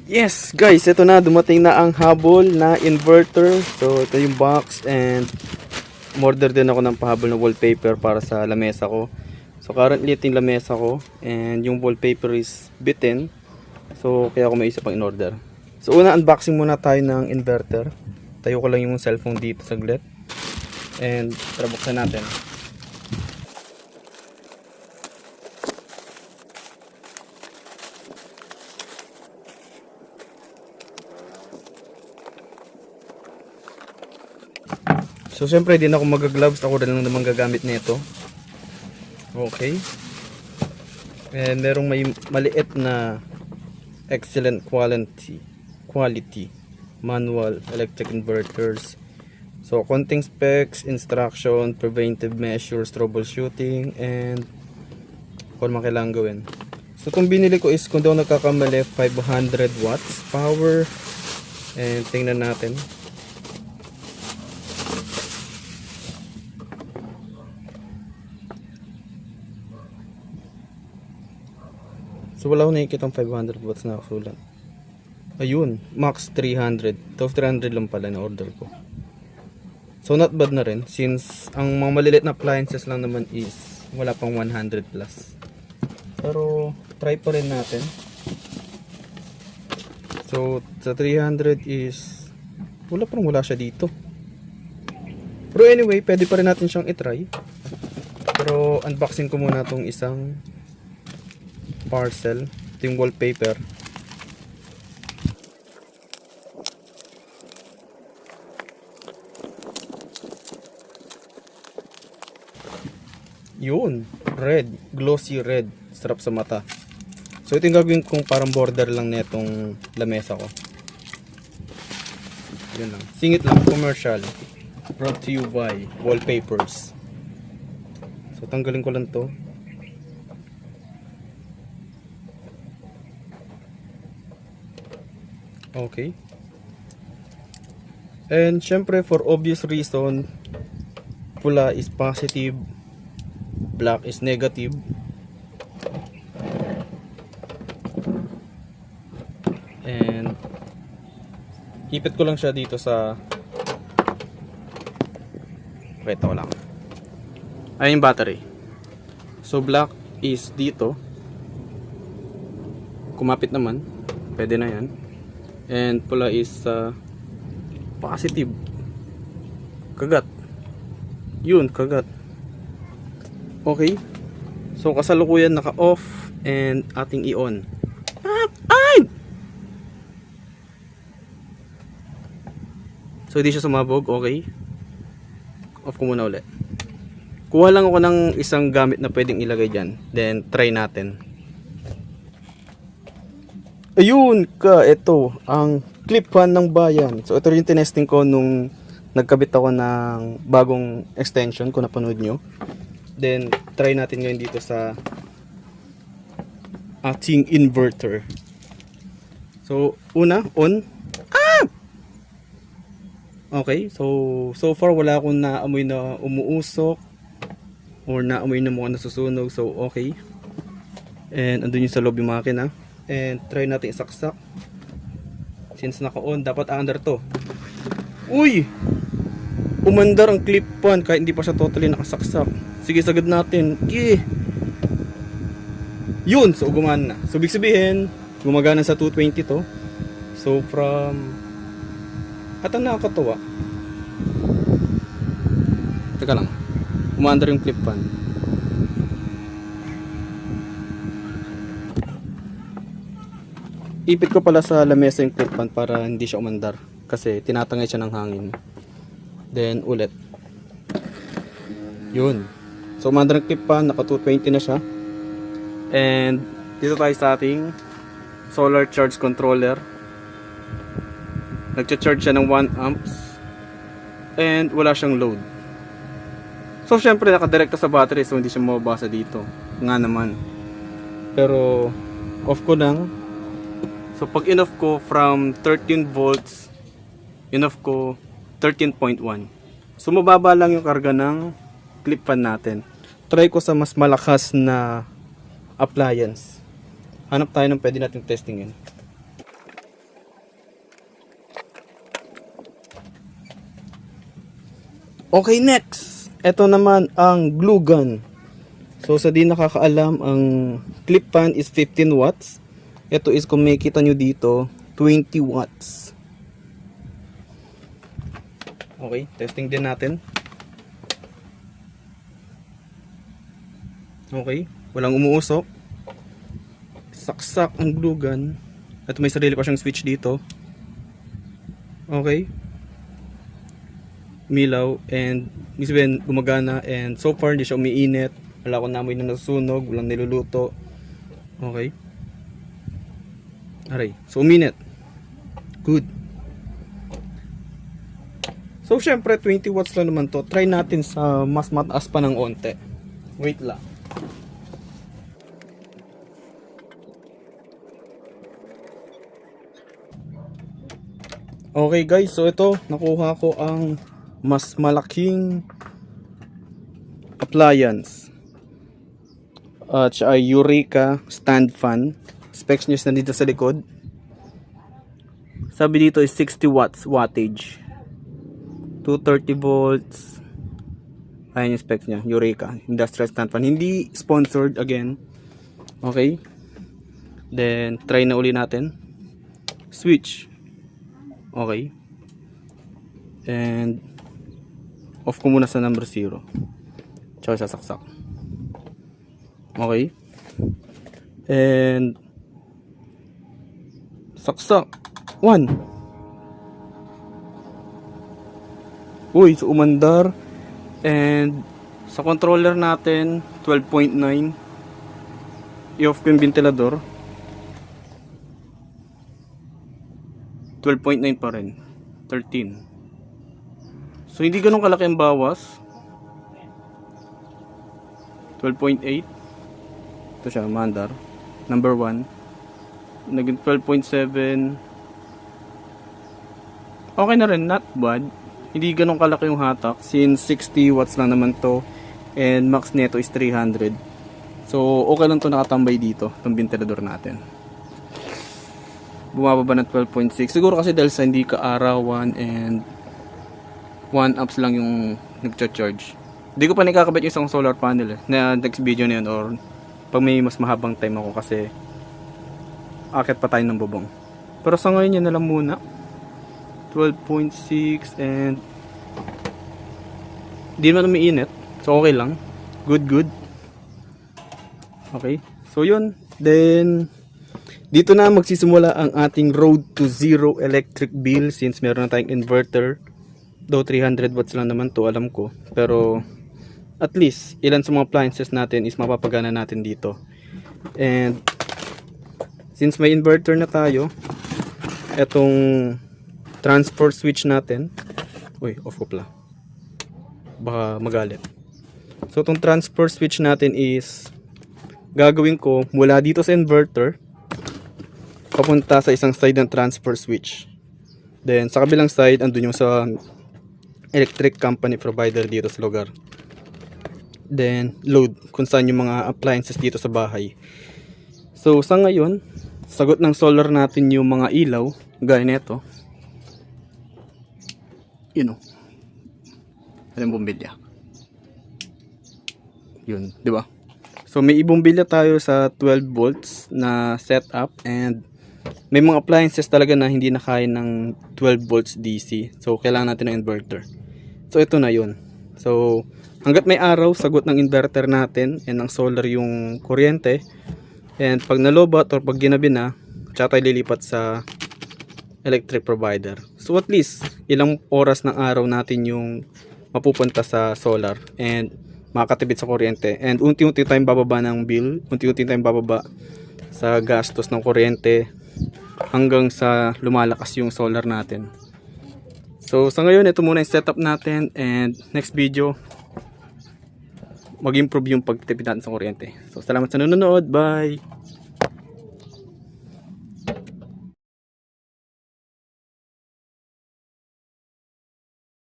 Yes guys, ito na, dumating na ang habol na inverter. So ito yung box, and order din ako ng pahabol na wallpaper para sa lamesa ko. So currently ito yung lamesa ko, and yung wallpaper is bitten. So kaya ako may isa pang in order. So una, unboxing muna tayo ng inverter. Tayo ko lang yung cellphone dito saglit, and tara buksan natin. So syempre din ako mag-gloves, ako rin lang naman gagamit nito. Okay. And merong may maliit na excellent quality manual electric inverters. So konting specs, instruction, preventive measures, troubleshooting, and kung naman kailangan gawin. So kung binili ko is, kung daw nagkakamali, 500 watts power. And tingnan natin. So wala akong nakikita 500 watts na nakasulat. Ayun, max 300. Tapos 300 lang pala na order ko. So not bad na rin, since ang mga maliliit na appliances lang naman is wala pang 100 plus. Pero try pa rin natin. So sa 300 is wala siya dito. Pero anyway, pwede pa rin natin siyang i-try. Pero unboxing ko muna tong isang parcel, ito yung wallpaper. Yun, red, glossy red, sarap sa mata. So ito yung gagawin kong parang border lang netong lamesa ko. Yun lang, singit lang, commercial, brought to you by Wallpapers. So tanggalin ko lang to. Okay. And syempre, for obvious reason, pula is positive, black is negative. And ipit ko lang siya dito sa, wait ko lang. Ayun yung battery. So black is dito. Kumapit naman, pwede na yan. And pula is positive. Kagat. Yun, kagat. Okay. So kasalukuyan naka-off and ating i-on. Ay! So hindi siya sumabog, okay. Off ko muna ulit. Kuha lang ako ng isang gamit na pwedeng ilagay dyan. Then try natin. Ayun ka, ito ang clip fan ng bayan. So ito rin yung tinesting ko nung nagkabit ako ng bagong extension, kung napanood nyo. Then try natin ngayon dito sa ating inverter. So una, on. Okay, so far wala akong naamoy na umuusok or naamoy na mukhang nasusunog. So okay. And andun yung sa loob yung makina. And try natin isaksak. Since naka-on, dapat under to. Uy! Umandar ang clip pan kahit hindi pa siya totally nakasaksak. Sige, sagad natin. Okay. Yun! So gumana na. So big sabihin, gumagana sa 220 to. So from, at ang nakakatawa, teka lang, umandar yung clip pan. Ipit ko pala sa lamesa yung clip fan para hindi siya umandar, kasi tinatangay siya ng hangin. Then ulit. Yun. So umandar yung clip fan, naka 220 na siya. And dito tayo sa ating solar charge controller. Nagcha-charge siya ng 1 amps. And wala siyang load. So syempre nakadirekta sa battery, so hindi siya mababasa dito. Nga naman. Pero off ko lang. So pag in-off ko from 13 volts, in-off ko 13.1. So mababa lang yung karga ng clip fan natin. Try ko sa mas malakas na appliance. Hanap tayo ng pwede natin testingin. Okay, next. Ito naman ang glue gun. So sa di nakakaalam, ang clip fan is 15 watts. Ito is, kung makikita nyo dito, 20 watts. Okay, testing din natin. Okay, walang umuusok. Saksak ang glue gun. At may sarili pa siyang switch dito. Okay. Milaw and misben gumagana, and so far hindi siya umiinit. Wala akong namoy na nasusunog, walang niluluto. Okay. Aray, so uminit. Good. So syempre 20 watts lang naman to. Try natin sa mas mataas pa ng onte. Wait lang. Okay guys, so ito nakuha ko ang mas malaking appliance. Siya ay Eureka stand fan. Specs niya nandito sa likod. Sabi dito is 60 watts wattage. 230 volts. Ayan yung specs niya, Eureka industrial stand fan. Hindi sponsored again. Okay. Then try na uli natin. Switch. Okay. And off ko muna sa number 0. Tsaka sasaksak. Okay. And saksak. 1. Uy, so umandar. And sa controller natin 12.9. I-off ko yung ventilador. 12.9 pa rin. 13. So hindi ganun kalaki ang bawas. 12.8. Ito siya, mandar. Number 1. Naging 12.7. Okay na rin, not bad. Hindi ganun kalaki yung hatak since 60 watts lang naman to. And max neto is 300. So okay lang to nakatambay dito, itong ventilador natin. Bumababa ng 12.6. Siguro kasi dahil sa hindi ka arawan and 1 amps lang yung nagcha-charge. Hindi ko pa nakakabit yung isang solar panel na next video na yun, or pag may mas mahabang time ako kasi akit pa tayo ng bubong. Pero sa ngayon yan na lang muna. 12.6 and hindi naman umiinit. So okay lang. Good. Okay. So yun. Then dito na magsisimula ang ating road to zero electric bill since meron na tayong inverter. Though 300 watts lang naman to, alam ko. Pero at least ilan sa mga appliances natin is mapapagana natin dito. And since may inverter na tayo, etong transfer switch natin, uy, off ko pala, baka magalit. So itong transfer switch natin is gagawin ko mula dito sa inverter papunta sa isang side ng transfer switch. Then sa kabilang side andun yung sa electric company provider dito sa lugar. Then load kung saan yung mga appliances dito sa bahay. So sa ngayon, sagot ng solar natin yung mga ilaw gaya nito. Yun o. Alam bumbilya. Yun, di ba? So may ibumbilya tayo sa 12 volts na setup, and may mga appliances talaga na hindi na kaya ng 12 volts DC. So kailangan natin ng inverter. So ito na yun. So hanggat may araw, sagot ng inverter natin and ng solar yung kuryente. And pag nalobat or pag ginabi na, tsaka tayo lilipat sa electric provider. So at least ilang oras ng araw natin yung mapupunta sa solar and makakatipid sa kuryente. And unti-unti tayong bababa ng bill, unti-unti tayong bababa sa gastos ng kuryente hanggang sa lumalakas yung solar natin. So sa ngayon, ito muna yung setup natin, and next video mag-improve yung pagtipid natin sa kuryente. So salamat sa nanonood, bye!